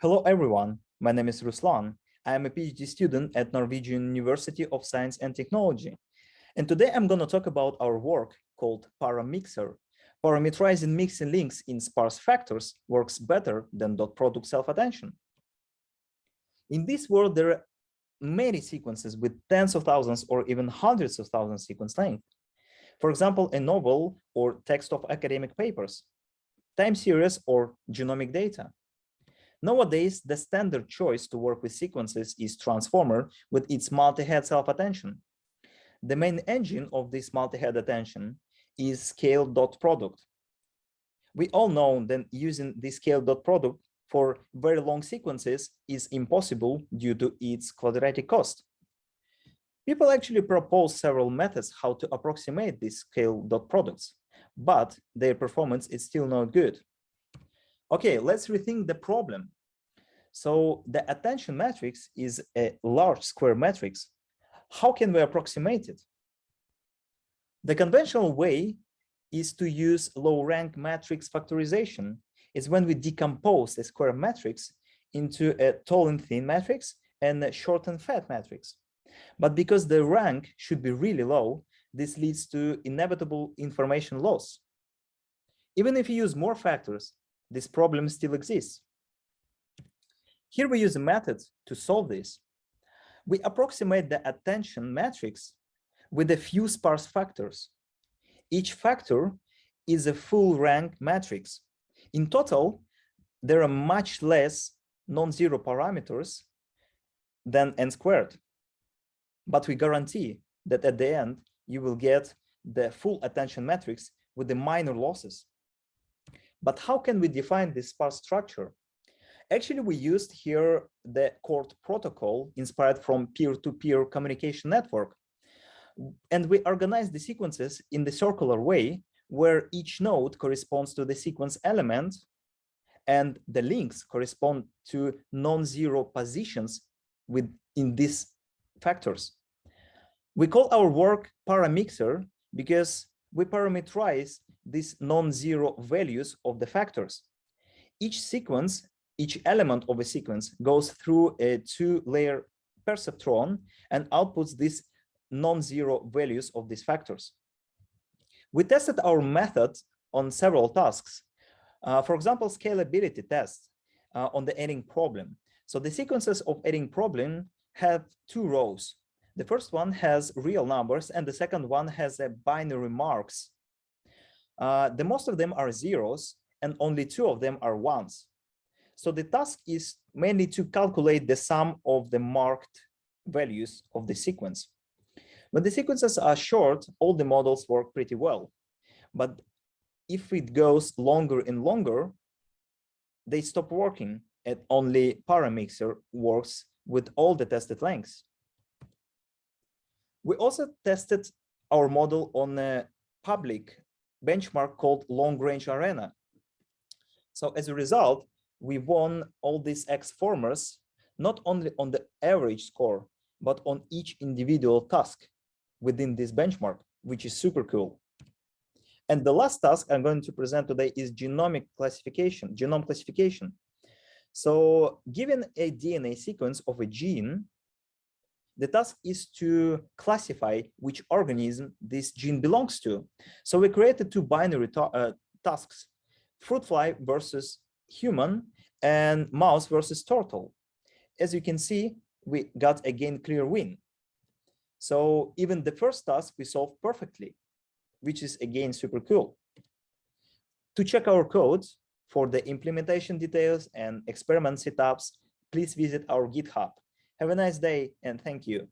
Hello everyone, my name is Ruslan. I am a PhD student at Norwegian University of Science and Technology. And today I'm going to talk about our work called Paramixer. Parameterizing mixing links in sparse factors works better than dot product self-attention. In this world, there are many sequences with tens of thousands or even hundreds of thousands sequence length. For example, a novel or text of academic papers, time series or genomic data. Nowadays, the standard choice to work with sequences is transformer with its multi-head self-attention. The main engine of this multi-head attention is scale dot product. We all know that using this scale dot product for very long sequences is impossible due to its quadratic cost. People actually propose several methods how to approximate these scale dot products, but their performance is still not good. Okay, let's rethink the problem. So the attention matrix is a large square matrix. How can we approximate it? The conventional way is to use low-rank matrix factorization. It's when we decompose a square matrix into a tall and thin matrix and a short and fat matrix. But because the rank should be really low, this leads to inevitable information loss. Even if you use more factors, this problem still exists. Here we use a method to solve this. We approximate the attention matrix with a few sparse factors. Each factor is a full rank matrix. In total, there are much less non-zero parameters than n squared. But we guarantee that at the end, you will get the full attention matrix with the minor losses. But how can we define this sparse structure? Actually, we used here the CORD protocol inspired from peer-to-peer communication network. And we organized the sequences in the circular way where each node corresponds to the sequence element and the links correspond to non-zero positions within these factors. We call our work Paramixer because we parameterize these non-zero values of the factors. Each element of a sequence goes through a two-layer perceptron and outputs these non-zero values of these factors. We tested our method on several tasks. For example, scalability tests on the adding problem. So the sequences of adding problem have two rows. The first one has real numbers and the second one has a binary marks. The most of them are zeros and only two of them are ones. So the task is mainly to calculate the sum of the marked values of the sequence. When the sequences are short, all the models work pretty well. But if it goes longer and longer, they stop working and only Paramixer works with all the tested lengths. We also tested our model on a public benchmark called Long Range Arena. So as a result, we won all these X formers, not only on the average score, but on each individual task within this benchmark, which is super cool. And the last task I'm going to present today is genome classification. So given a DNA sequence of a gene, the task is to classify which organism this gene belongs to. So we created two binary tasks, fruit fly versus human and mouse versus turtle. As you can see, we got again clear win. So even the first task we solved perfectly, which is again super cool. To check our code for the implementation details and experiment setups, please visit our GitHub. Have a nice day and thank you.